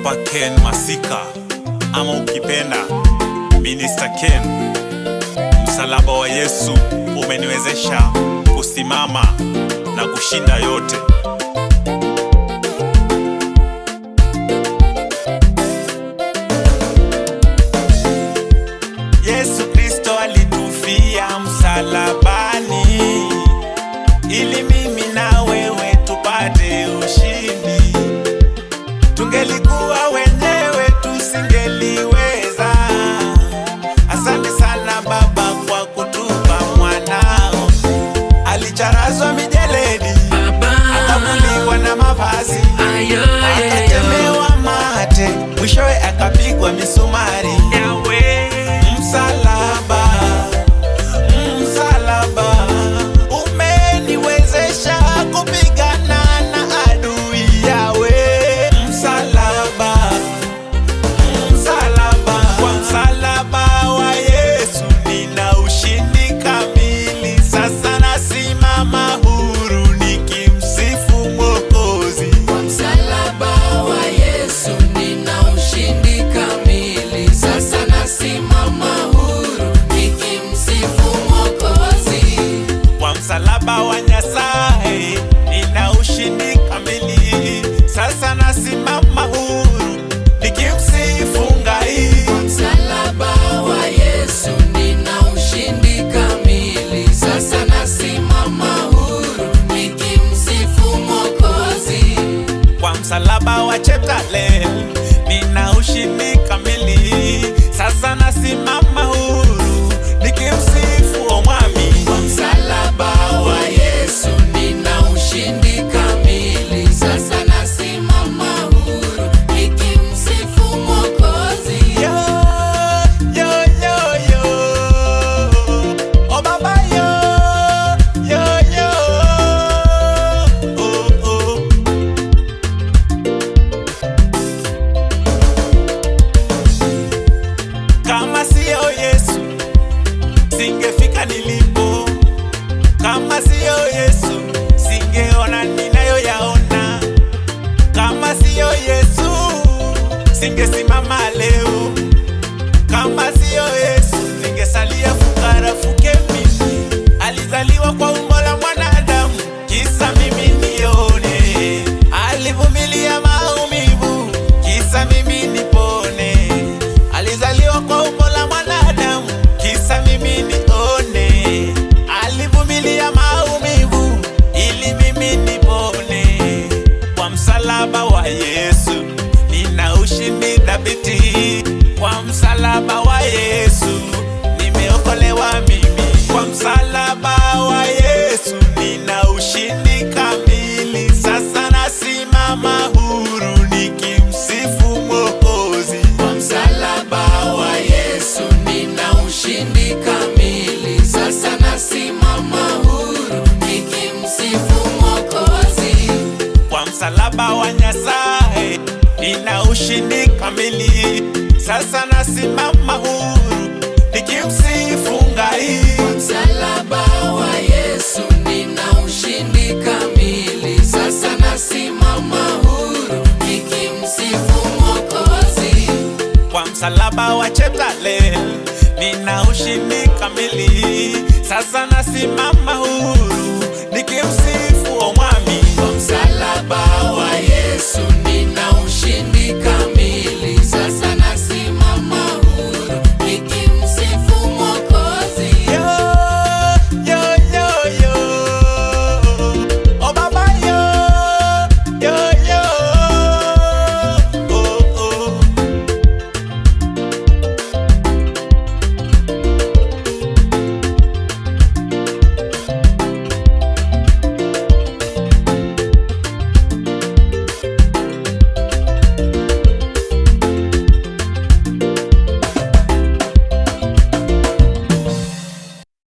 Papa Ken Masika, ama ukipenda Minister Ken. Msalaba wa Yesu umeniwezesha kusimama na kushinda yote. Yesu Kristo alitufia msalabani ili mimi na wewe tupate ushindi. Tungelikuwa wenyewe tusingeliweza. Asante sana Baba kwa kutupa mwanao. Alicharazwa mijeledi, akavuliwa na mavazi, akatemewa mate, mwishowe akapigwa misumari. Msalaba, msalaba umeniwezesha kupigana na adui yawe. Msalaba, msalaba, kwa msalaba wa Yesu nina ushindi kamili. Sasa nasimama huru nikimsifu Mwokozi. Kwa msalaba wa Yesu nina ushindi kamili. Sasa nasimama huru nikimsifu Mwokozi. Kwa msalaba wa Nyasaye nina ushindi kamili. Sasa nasimama huru nikimsifu Ngai. Kwa msalaba wa Yesu nina ushindi kamili. Sasa nasimama huru nikimsifu Mwokozi. Kwa msalaba wa Cheptalel nina ushindi kamili. Sasa nasimama huru nikimsifu Omwami. Kwa msalaba wa Yesu nina ushindi kamili. Sasa nasimama huru nikimsifu Mwokozi. Yo, yo, yo, yo. Oh Baba yo, yo, yo. Oh, oh. Kama siyo Yesu singefika nilipo. Kama siyo Yesu singeona ninayoyaona. Kama siyo Yesu singesimama leo. Kama siyo Yesu ningesalia fukara fukemi. Alizaliwa kwa umbo la mwanadamu kisa mimi nione. Alivumilia maumivu kisa mimi nipone. Alizaliwa kwa umbo la mwanadamu kisa mimi nione. Alivumilia maumivu ili mimi nipone. Kwa msalaba wa Yesu nina ushindi thabiti. Kwa msalaba wa Yesu nimeokolewa mimi. Kwa msalaba wa Yesu nina ushindi kamili. Sasa nasimama huru nikimsifu Mwokozi. Kwa msalaba wa Yesu nina ushindi kamili. Sasa nasimama huru nikimsifu Mwokozi. Kwa msalaba wa Nyasaye nina ushindi kamili. Sasa nasimama huru nikimsifu Ngai. Kwa msalaba wa Yesu nina ushindi kamili. Sasa nasimama huru nikimsifu Mwokozi. Kwa msalaba wa Cheptalel nina ushindi kamili. Sasa nasimama huru nikimsifu